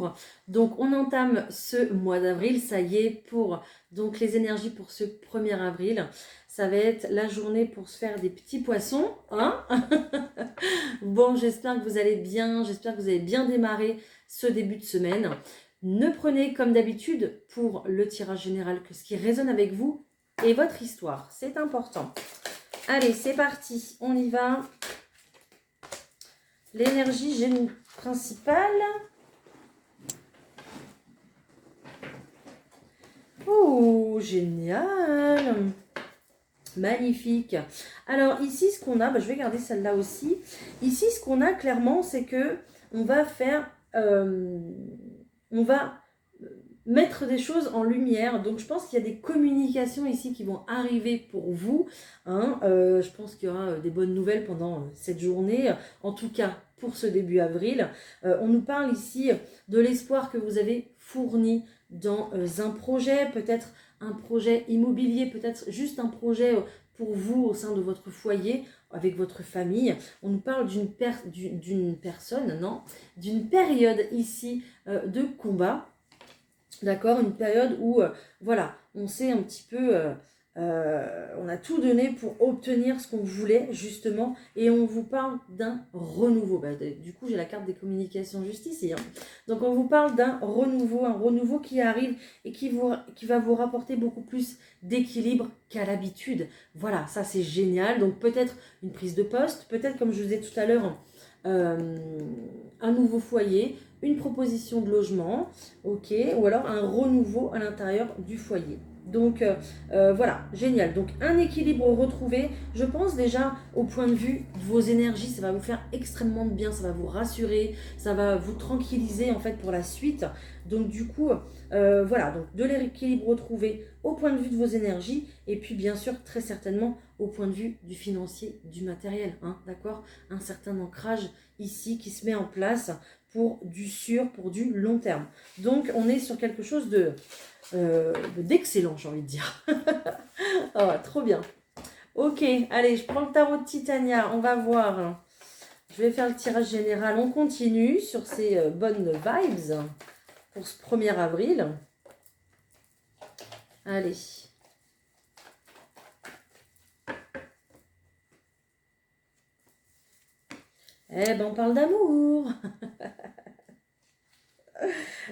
d'amour. Donc on entame ce mois d'avril, ça y est, pour donc les énergies pour ce 1er avril. Ça va être la journée pour se faire des petits poissons, hein. Bon, j'espère que vous allez bien, j'espère que vous avez bien démarré ce début de semaine. Ne prenez comme d'habitude pour le tirage général que ce qui résonne avec vous et votre histoire, c'est important. Allez, c'est parti, on y va. L'énergie principale. Oh, génial! Magnifique. Alors ici, ce qu'on a, je vais garder celle-là aussi. Ici, ce qu'on a clairement, c'est que on va faire, on va mettre des choses en lumière. Donc je pense qu'il y a des communications ici qui vont arriver pour vous. Hein. Je pense qu'il y aura des bonnes nouvelles pendant cette journée. En tout cas, pour ce début avril. On nous parle ici de l'espoir que vous avez fourni dans un projet, peut-être un projet immobilier, peut-être juste un projet pour vous au sein de votre foyer, avec votre famille. On nous parle d'une personne, non, d'une période ici de combat. D'accord, une période où, voilà, on sait un petit peu, on a tout donné pour obtenir ce qu'on voulait, justement, et on vous parle d'un renouveau. Du coup, j'ai la carte des communications juste ici. Hein. Donc, on vous parle d'un renouveau qui arrive et qui va vous rapporter beaucoup plus d'équilibre qu'à l'habitude. Voilà, ça c'est génial. Donc, peut-être une prise de poste, peut-être, comme je vous disais tout à l'heure, un nouveau foyer, une proposition de logement, ok, ou alors un renouveau à l'intérieur du foyer. Donc voilà, génial. Donc un équilibre retrouvé, je pense déjà au point de vue de vos énergies, ça va vous faire extrêmement de bien, ça va vous rassurer, ça va vous tranquilliser en fait pour la suite. Donc du coup, voilà, donc de l'équilibre retrouvé au point de vue de vos énergies et puis bien sûr très certainement au point de vue du financier, du matériel, hein, d'accord. Un certain ancrage ici qui se met en place pour du sûr, pour du long terme. Donc on est sur quelque chose d'excellent, j'ai envie de dire. Oh, trop bien. Ok, allez, je prends le tarot de Titania, on va voir. Je vais faire le tirage général, on continue sur ces bonnes vibes pour ce 1er avril. Allez. Eh ben, on parle d'amour.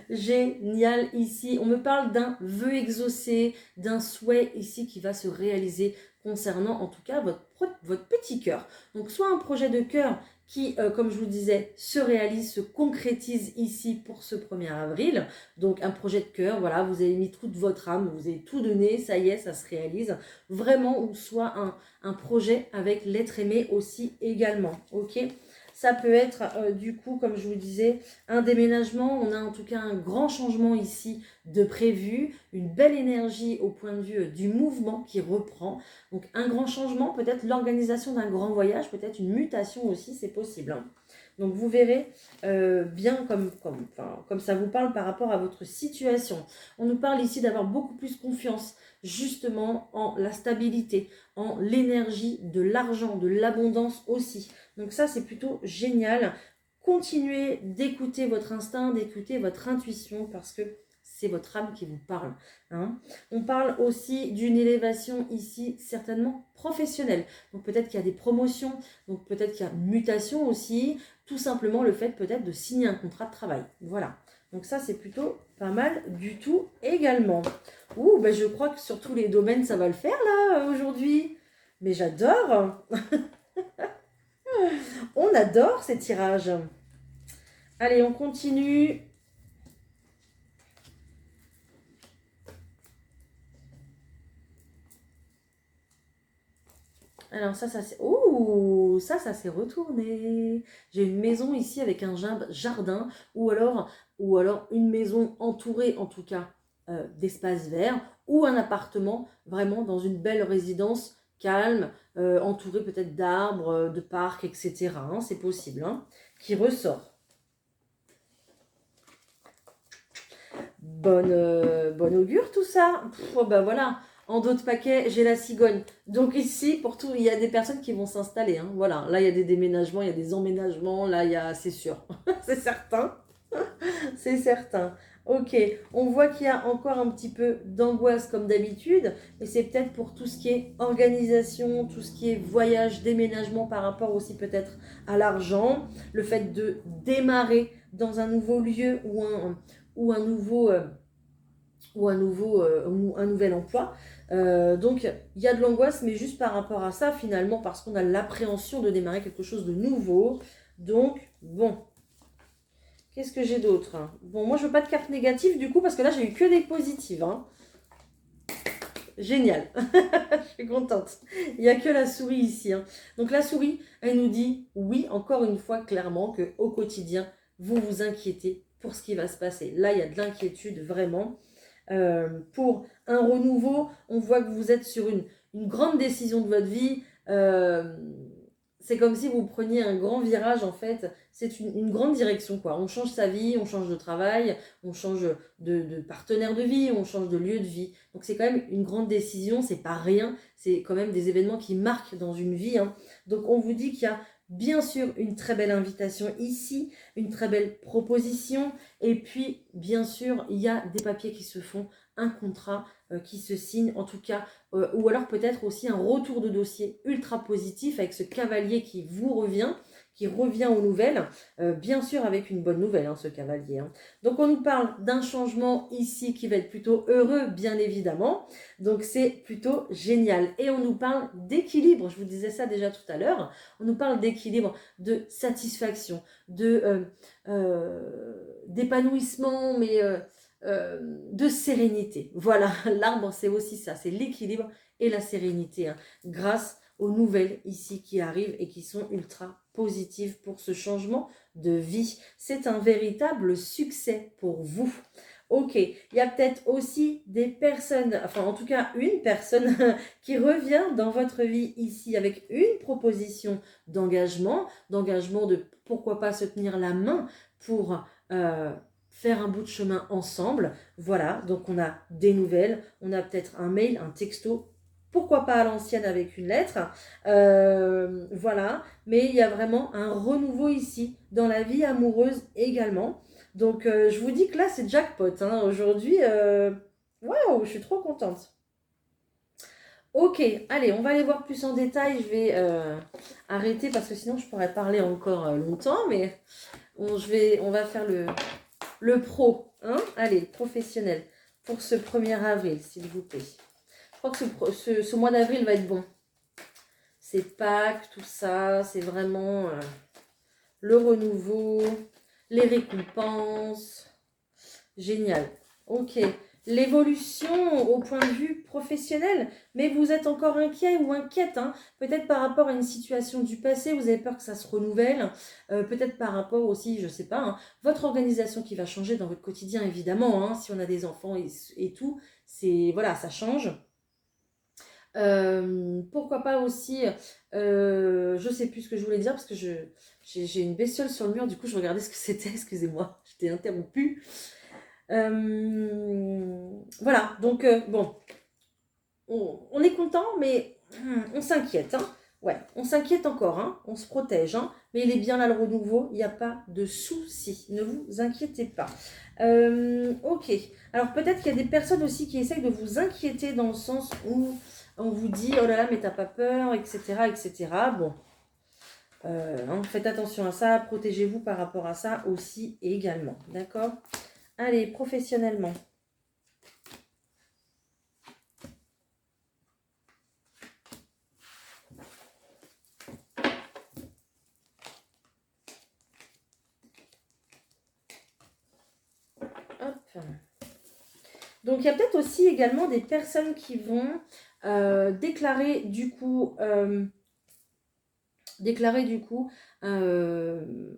Génial ici. On me parle d'un vœu exaucé, d'un souhait ici qui va se réaliser concernant en tout cas votre petit cœur. Donc soit un projet de cœur qui, comme je vous disais, se réalise, se concrétise ici pour ce 1er avril. Donc un projet de cœur, voilà, vous avez mis toute votre âme, vous avez tout donné, ça y est, ça se réalise. Vraiment, ou soit un projet avec l'être aimé aussi également, ok ? Ça peut être, du coup, comme je vous disais, un déménagement. On a en tout cas un grand changement ici de prévu, une belle énergie au point de vue du mouvement qui reprend. Donc, un grand changement, peut-être l'organisation d'un grand voyage, peut-être une mutation aussi, c'est possible. Hein. Donc, vous verrez bien comme ça vous parle par rapport à votre situation. On nous parle ici d'avoir beaucoup plus confiance justement en la stabilité, en l'énergie, de l'argent, de l'abondance aussi. Donc ça, c'est plutôt génial. Continuez d'écouter votre instinct, d'écouter votre intuition parce que c'est votre âme qui vous parle. Hein. On parle aussi d'une élévation ici, certainement professionnelle. Donc peut-être qu'il y a des promotions, donc peut-être qu'il y a une mutation aussi. Tout simplement le fait peut-être de signer un contrat de travail. Voilà. Donc ça, c'est plutôt pas mal du tout également. Ouh, je crois que sur tous les domaines, ça va le faire là, aujourd'hui. Mais j'adore. On adore ces tirages. Allez, on continue. Alors ça c'est... Ouh, ça s'est retourné. J'ai une maison ici avec un jardin ou alors une maison entourée en tout cas d'espaces verts ou un appartement vraiment dans une belle résidence calme, entourée peut-être d'arbres, de parcs, etc. Hein, c'est possible, hein, qui ressort. Bonne augure tout ça. Voilà. En dos de paquet, j'ai la cigogne. Donc ici, pour tout, il y a des personnes qui vont s'installer. Hein. Voilà, là, il y a des déménagements, il y a des emménagements. Là, c'est sûr, c'est certain. C'est certain. Ok, on voit qu'il y a encore un petit peu d'angoisse comme d'habitude, mais c'est peut-être pour tout ce qui est organisation, tout ce qui est voyage, déménagement par rapport aussi peut-être à l'argent, le fait de démarrer dans un nouveau lieu ou un nouveau, ou un nouvel emploi. Donc il y a de l'angoisse, mais juste par rapport à ça finalement, parce qu'on a l'appréhension de démarrer quelque chose de nouveau. Donc bon. Qu'est-ce que j'ai d'autre? Bon, moi, je veux pas de carte négative, du coup, parce que là, j'ai eu que des positives. Hein. Génial. Je suis contente. Il n'y a que la souris ici. Hein. Donc, la souris, elle nous dit, oui, encore une fois, clairement, qu'au quotidien, vous vous inquiétez pour ce qui va se passer. Là, il y a de l'inquiétude, vraiment. Pour un renouveau, on voit que vous êtes sur une grande décision de votre vie. C'est comme si vous preniez un grand virage, en fait. C'est une grande direction, quoi. On change sa vie, on change de travail, on change de partenaire de vie, on change de lieu de vie. Donc c'est quand même une grande décision, c'est pas rien. C'est quand même des événements qui marquent dans une vie. Hein. Donc on vous dit qu'il y a bien sûr une très belle invitation ici, une très belle proposition. Et puis, bien sûr, il y a des papiers qui se font, un contrat qui se signe, en tout cas, ou alors peut-être aussi un retour de dossier ultra positif avec ce cavalier qui revient aux nouvelles, bien sûr avec une bonne nouvelle, hein, ce cavalier. Hein. Donc on nous parle d'un changement ici qui va être plutôt heureux, bien évidemment. Donc c'est plutôt génial. Et on nous parle d'équilibre, je vous disais ça déjà tout à l'heure, on nous parle d'équilibre, de satisfaction, d'épanouissement, mais de sérénité. Voilà, l'arbre, c'est aussi ça, c'est l'équilibre et la sérénité, hein, grâce aux nouvelles ici qui arrivent et qui sont ultra positives pour ce changement de vie. C'est un véritable succès pour vous. Ok, il y a peut-être aussi des personnes, enfin en tout cas une personne qui revient dans votre vie ici avec une proposition d'engagement de pourquoi pas se tenir la main pour faire un bout de chemin ensemble. Voilà, donc on a des nouvelles, on a peut-être un mail, un texto, pourquoi pas à l'ancienne avec une lettre. Voilà, mais il y a vraiment un renouveau ici, dans la vie amoureuse également. Donc je vous dis que là c'est jackpot. Hein. Aujourd'hui, waouh, je suis trop contente. Ok, allez, on va aller voir plus en détail. Je vais arrêter parce que sinon je pourrais parler encore longtemps, mais on va faire le pro, hein? Allez, professionnel, pour ce 1er avril, s'il vous plaît. Je crois que ce mois d'avril va être bon. C'est Pâques, tout ça, c'est vraiment le renouveau, les récompenses. Génial. Ok. L'évolution au point de vue professionnel, mais vous êtes encore inquiet ou inquiète, hein, peut-être par rapport à une situation du passé, vous avez peur que ça se renouvelle, peut-être par rapport aussi, je ne sais pas, hein, votre organisation qui va changer dans votre quotidien évidemment, hein, si on a des enfants et tout, c'est voilà, ça change. Pourquoi pas aussi, je sais plus ce que je voulais dire parce que j'ai une bestiole sur le mur, du coup je regardais ce que c'était, excusez-moi, je t'ai interrompu. Voilà, donc bon, on est content, mais on s'inquiète. Hein. Ouais, on s'inquiète encore, hein. On se protège, hein. Mais il est bien là le renouveau, il n'y a pas de souci, ne vous inquiétez pas. Ok, alors peut-être qu'il y a des personnes aussi qui essayent de vous inquiéter dans le sens où on vous dit oh là là, mais t'as pas peur, etc. etc. Bon, hein, faites attention à ça, protégez-vous par rapport à ça aussi également, d'accord? Allez, professionnellement. Hop. Donc, il y a peut-être aussi également des personnes qui vont déclarer du coup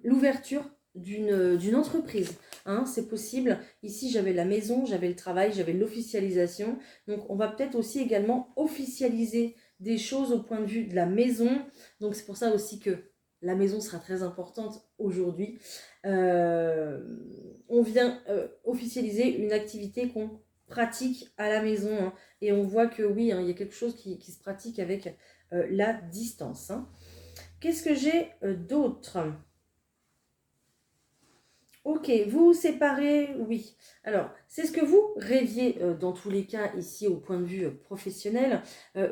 l'ouverture d'une entreprise. Hein, c'est possible. Ici, j'avais la maison, j'avais le travail, j'avais l'officialisation. Donc, on va peut-être aussi également officialiser des choses au point de vue de la maison. Donc, c'est pour ça aussi que la maison sera très importante aujourd'hui. On vient officialiser une activité qu'on pratique à la maison. Hein, et on voit que oui, hein, il y a quelque chose qui se pratique avec la distance. Hein. Qu'est-ce que j'ai d'autre? Ok, vous vous séparez, oui. Alors, c'est ce que vous rêviez dans tous les cas ici au point de vue professionnel.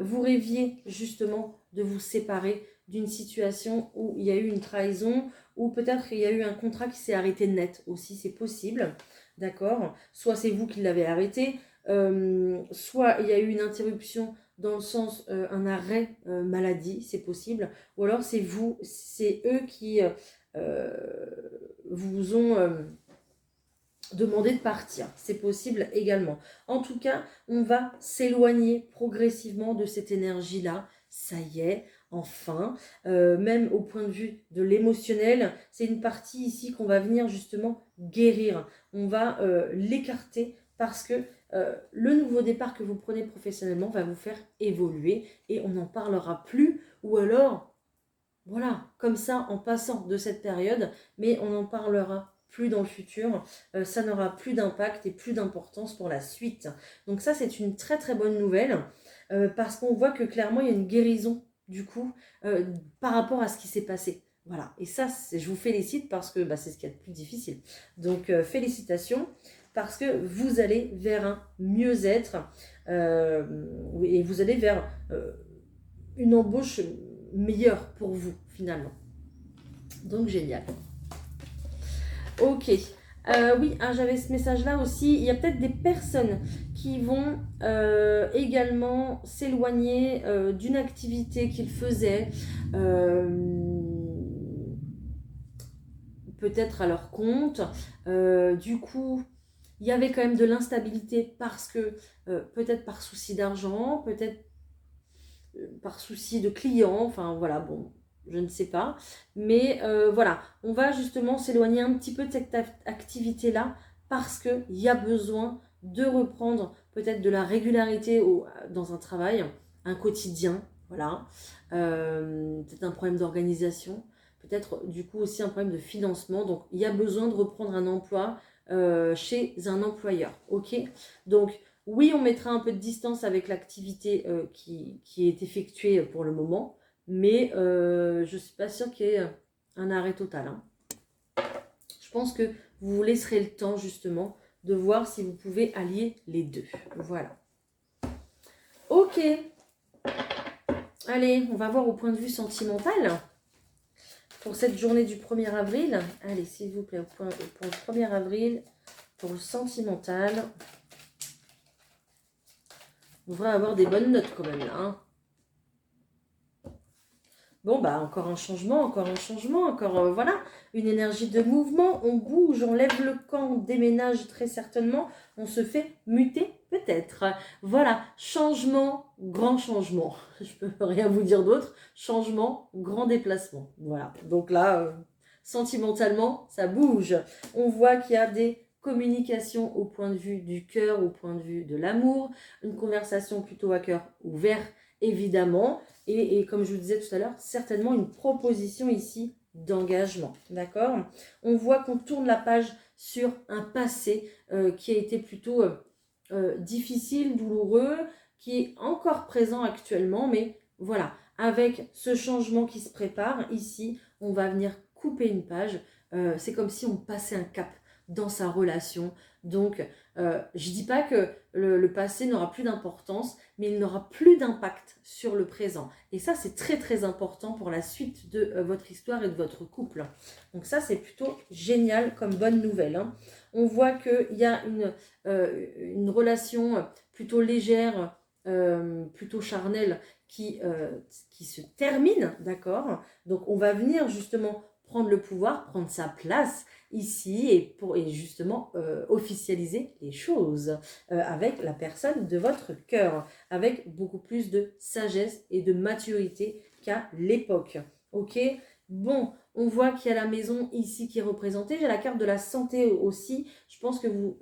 Vous rêviez justement de vous séparer d'une situation où il y a eu une trahison ou peut-être il y a eu un contrat qui s'est arrêté net aussi, c'est possible. D'accord? Soit c'est vous qui l'avez arrêté, soit il y a eu une interruption dans le sens un arrêt maladie, c'est possible. Ou alors c'est vous, c'est eux qui vous ont demandé de partir. C'est possible également. En tout cas, on va s'éloigner progressivement de cette énergie-là. Ça y est, enfin. Même au point de vue de l'émotionnel, c'est une partie ici qu'on va venir justement guérir. On va l'écarter parce que le nouveau départ que vous prenez professionnellement va vous faire évoluer et on n'en parlera plus. Ou alors, voilà, comme ça, en passant de cette période, mais on n'en parlera plus dans le futur, ça n'aura plus d'impact et plus d'importance pour la suite. Donc ça, c'est une très très bonne nouvelle, parce qu'on voit que clairement, il y a une guérison, du coup, par rapport à ce qui s'est passé. Voilà, et ça, je vous félicite parce que c'est ce qu'il y a de plus difficile. Donc, félicitations, parce que vous allez vers un mieux-être, et vous allez vers une embauche meilleure pour vous finalement. Donc génial. Ok. Oui, hein, j'avais ce message-là aussi. Il y a peut-être des personnes qui vont également s'éloigner d'une activité qu'ils faisaient, peut-être à leur compte. Du coup, il y avait quand même de l'instabilité parce que peut-être par souci d'argent, peut-être par souci de client, enfin voilà, bon, je ne sais pas. Mais voilà, on va justement s'éloigner un petit peu de cette activité-là parce qu'il y a besoin de reprendre peut-être de la régularité dans un travail, un quotidien, voilà. Peut-être un problème d'organisation, peut-être du coup aussi un problème de financement. Donc il y a besoin de reprendre un emploi chez un employeur, ok? Donc oui, on mettra un peu de distance avec l'activité qui est effectuée pour le moment, mais je ne suis pas sûre qu'il y ait un arrêt total, hein. Je pense que vous vous laisserez le temps justement de voir si vous pouvez allier les deux. Voilà. Ok. Allez, on va voir au point de vue sentimental pour cette journée du 1er avril. Allez, s'il vous plaît, pour le 1er avril, pour le sentimental. On devrait avoir des bonnes notes quand même là, hein. Bon, encore un changement, encore, voilà, une énergie de mouvement. On bouge, on lève le camp, on déménage très certainement. On se fait muter peut-être. Voilà, changement, grand changement. Je peux rien vous dire d'autre. Changement, grand déplacement. Voilà, donc là, sentimentalement, ça bouge. On voit qu'il y a des communications au point de vue du cœur, au point de vue de l'amour. Une conversation plutôt à cœur ouvert, évidemment. Et comme je vous disais tout à l'heure, certainement une proposition ici d'engagement. D'accord? On voit qu'on tourne la page sur un passé qui a été plutôt difficile, douloureux, qui est encore présent actuellement, mais voilà, avec ce changement qui se prépare, ici, on va venir couper une page. C'est comme si on passait un cap dans sa relation. Donc, je ne dis pas que le passé n'aura plus d'importance, mais il n'aura plus d'impact sur le présent. Et ça, c'est très très important pour la suite de votre histoire et de votre couple. Donc ça, c'est plutôt génial comme bonne nouvelle, hein. On voit qu'il y a une relation plutôt légère, plutôt charnelle, qui se termine, d'accord? Donc on va venir justement prendre le pouvoir, prendre sa place ici et justement officialiser les choses avec la personne de votre cœur, avec beaucoup plus de sagesse et de maturité qu'à l'époque. Ok? Bon, on voit qu'il y a la maison ici qui est représentée. J'ai la carte de la santé aussi. Je pense que vous,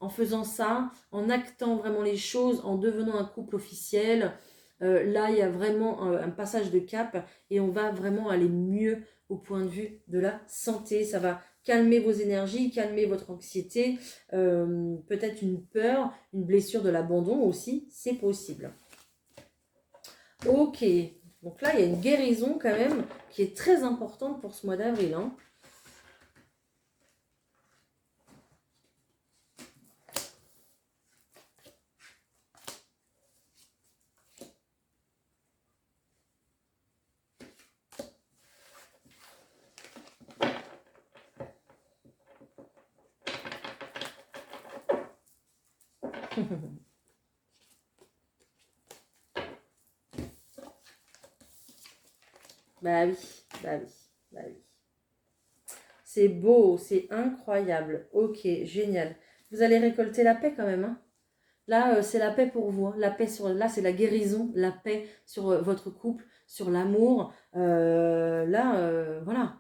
en faisant ça, en actant vraiment les choses, en devenant un couple officiel, là, il y a vraiment un passage de cap et on va vraiment aller mieux au point de vue de la santé. Ça va calmer vos énergies, calmer votre anxiété, peut-être une peur, une blessure de l'abandon aussi, c'est possible. Ok, donc là, il y a une guérison quand même qui est très importante pour ce mois d'avril, hein. Bah oui, bah oui, bah oui. C'est beau, c'est incroyable. Ok, génial. Vous allez récolter la paix quand même, hein. Là, c'est la paix pour vous, hein. La paix sur, là, c'est la guérison, la paix sur votre couple, sur l'amour. Là, voilà.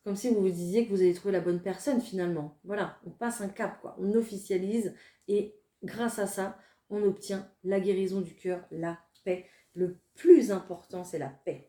Comme si vous vous disiez que vous avez trouvé la bonne personne finalement. Voilà, on passe un cap, quoi. On officialise et grâce à ça, on obtient la guérison du cœur, la paix. Le plus important, c'est la paix.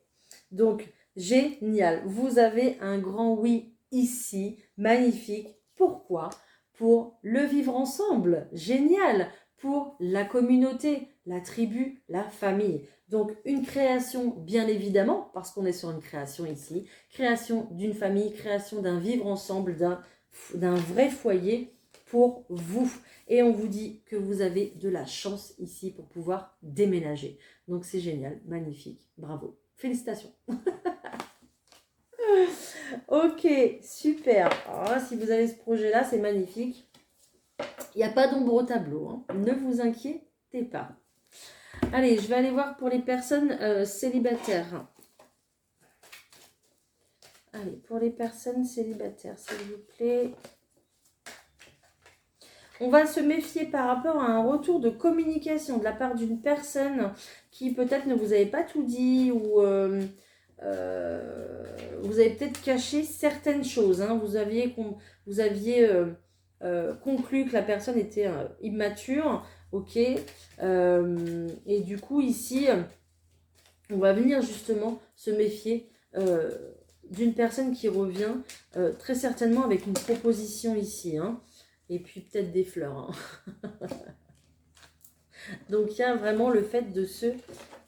Donc, génial. Vous avez un grand oui ici, magnifique. Pourquoi? Pour le vivre ensemble. Génial. Pour la communauté, la tribu, la famille. Donc, une création, bien évidemment, parce qu'on est sur une création ici. Création d'une famille, création d'un vivre ensemble, d'un vrai foyer pour vous. Et on vous dit que vous avez de la chance ici pour pouvoir déménager. Donc, c'est génial, magnifique, bravo. Félicitations. Ok, super. Alors là, si vous avez ce projet-là, c'est magnifique. Il n'y a pas d'ombre au tableau, hein. Ne vous inquiétez pas. Allez, je vais aller voir pour les personnes célibataires. Allez, pour les personnes célibataires, s'il vous plaît. On va se méfier par rapport à un retour de communication de la part d'une personne qui peut-être ne vous avait pas tout dit ou vous avez peut-être caché certaines choses, hein. Vous aviez conclu que la personne était immature, ok. Et du coup, ici, on va venir justement se méfier d'une personne qui revient très certainement avec une proposition ici, hein. Et puis peut-être des fleurs, hein. Donc il y a vraiment le fait de se...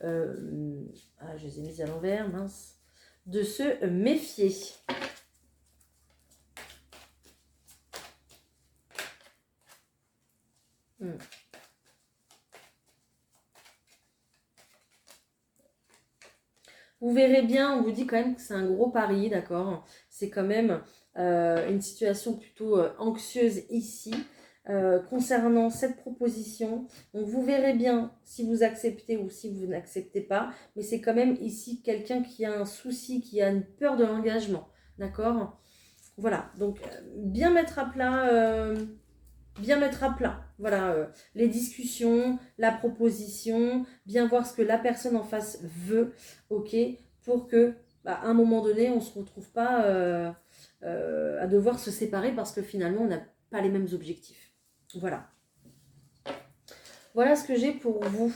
je les ai mises à l'envers, mince. De se méfier. Vous verrez bien, on vous dit quand même que c'est un gros pari, d'accord? C'est quand même une situation plutôt anxieuse ici. Concernant cette proposition. Donc vous verrez bien si vous acceptez ou si vous n'acceptez pas, mais c'est quand même ici quelqu'un qui a un souci, qui a une peur de l'engagement, d'accord? Voilà, donc bien mettre à plat, voilà, les discussions, la proposition, bien voir ce que la personne en face veut, ok, pour que à un moment donné, on ne se retrouve pas à devoir se séparer parce que finalement, on n'a pas les mêmes objectifs. Voilà. Voilà ce que j'ai pour vous.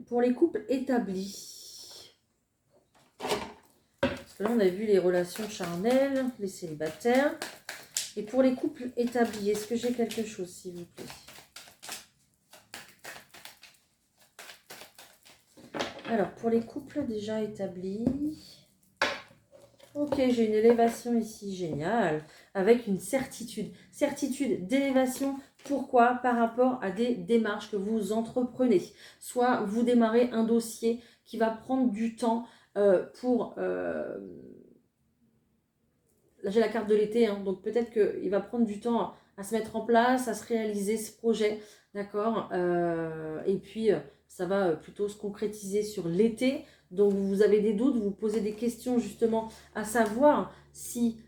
Pour les couples établis. Parce que là, on a vu les relations charnelles, les célibataires. Et pour les couples établis, est-ce que j'ai quelque chose, s'il vous plaît? Alors, pour les couples déjà établis... Ok, j'ai une élévation ici, génial, avec une certitude. Certitude d'élévation, pourquoi? Par rapport à des démarches que vous entreprenez. Soit vous démarrez un dossier qui va prendre du temps pour... Là, j'ai la carte de l'été, hein, donc peut-être qu'il va prendre du temps à se mettre en place, à se réaliser ce projet, d'accord? Et puis, ça va plutôt se concrétiser sur l'été. Donc, vous avez des doutes, vous posez des questions justement à savoir si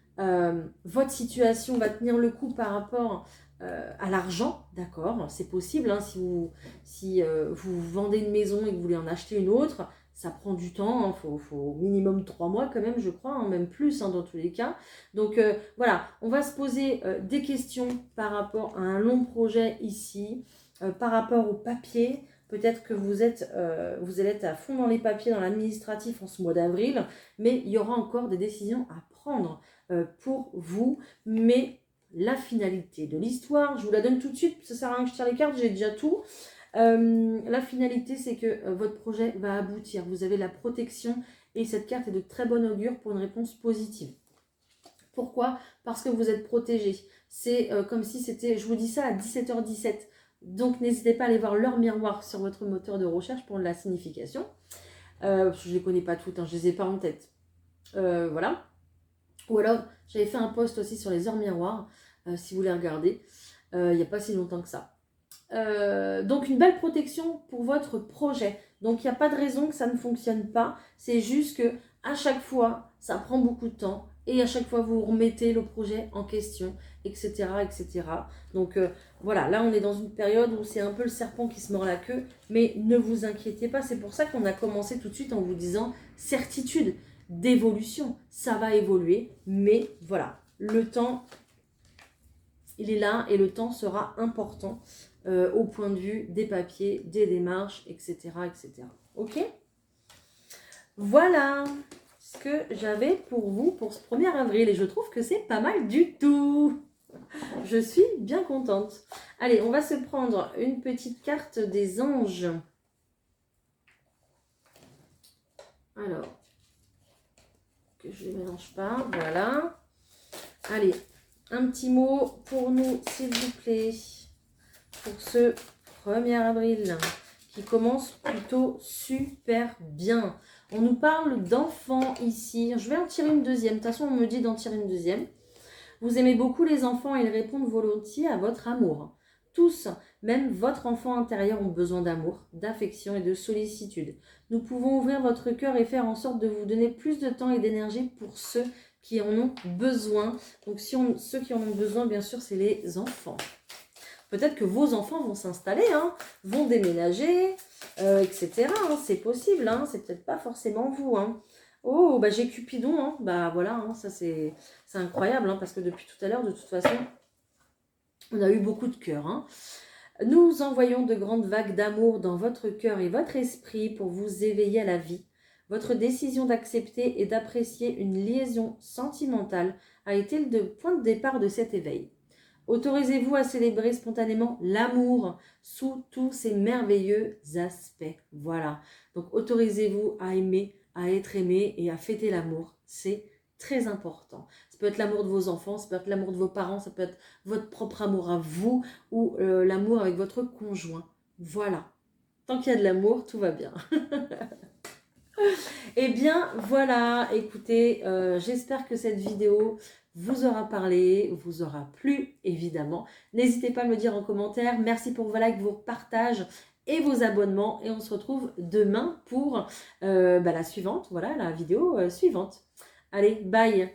votre situation va tenir le coup par rapport à l'argent, d'accord? C'est possible, hein, si vous vendez une maison et que vous voulez en acheter une autre, ça prend du temps, il faut minimum 3 mois quand même, je crois, hein, même plus dans tous les cas. Donc voilà, on va se poser des questions par rapport à un long projet ici, par rapport au papier. Peut-être que vous allez être à fond dans les papiers, dans l'administratif en ce mois d'avril, mais il y aura encore des décisions à prendre pour vous. Mais la finalité de l'histoire, je vous la donne tout de suite, ça sert à rien que je tire les cartes, j'ai déjà tout. La finalité, c'est que votre projet va aboutir. Vous avez la protection et cette carte est de très bon augure pour une réponse positive. Pourquoi? Parce que vous êtes protégé. C'est comme si c'était, je vous dis ça à 17h17. Donc, n'hésitez pas à aller voir leur miroir sur votre moteur de recherche pour la signification. Parce que je ne les connais pas toutes, hein, je ne les ai pas en tête. Voilà. Ou alors, j'avais fait un post aussi sur les heures miroirs, si vous voulez regarder, il n'y a pas si longtemps que ça. Donc une belle protection pour votre projet. Donc il n'y a pas de raison que ça ne fonctionne pas. C'est juste que à chaque fois, ça prend beaucoup de temps. Et à chaque fois, vous remettez le projet en question, etc. etc. Donc voilà, là on est dans une période où c'est un peu le serpent qui se mord la queue. Mais ne vous inquiétez pas, c'est pour ça qu'on a commencé tout de suite en vous disant certitude d'évolution. Ça va évoluer, mais voilà, le temps, il est là et le temps sera important au point de vue des papiers, des démarches, etc. etc. Ok? Voilà ce que j'avais pour vous pour ce 1er avril et je trouve que c'est pas mal du tout. Je suis bien contente. Allez, on va se prendre une petite carte des anges. Alors, que je ne mélange pas, voilà. Allez, un petit mot pour nous, s'il vous plaît, pour ce 1er avril qui commence plutôt super bien. On nous parle d'enfants ici. Je vais en tirer une deuxième. De toute façon, on me dit d'en tirer une deuxième. Vous aimez beaucoup les enfants et ils répondent volontiers à votre amour. Tous, même votre enfant intérieur, ont besoin d'amour, d'affection et de sollicitude. Nous pouvons ouvrir votre cœur et faire en sorte de vous donner plus de temps et d'énergie pour ceux qui en ont besoin. Donc ceux qui en ont besoin, bien sûr, c'est les enfants. Peut-être que vos enfants vont s'installer, vont déménager, etc. C'est possible, c'est peut-être pas forcément vous. Oh, bah j'ai Cupidon, bah voilà, ça c'est incroyable, parce que depuis tout à l'heure, de toute façon, on a eu beaucoup de cœur. Nous envoyons de grandes vagues d'amour dans votre cœur et votre esprit pour vous éveiller à la vie. Votre décision d'accepter et d'apprécier une liaison sentimentale a été le point de départ de cet éveil. Autorisez-vous à célébrer spontanément l'amour sous tous ses merveilleux aspects. Voilà. Donc, autorisez-vous à aimer, à être aimé et à fêter l'amour. C'est très important. Ça peut être l'amour de vos enfants, ça peut être l'amour de vos parents, ça peut être votre propre amour à vous ou l'amour avec votre conjoint. Voilà. Tant qu'il y a de l'amour, tout va bien. Eh bien, voilà. Écoutez, j'espère que cette vidéo vous aura parlé, vous aura plu, évidemment. N'hésitez pas à me le dire en commentaire. Merci pour vos likes, vos partages et vos abonnements. Et on se retrouve demain pour la suivante, voilà, la vidéo suivante. Allez, bye.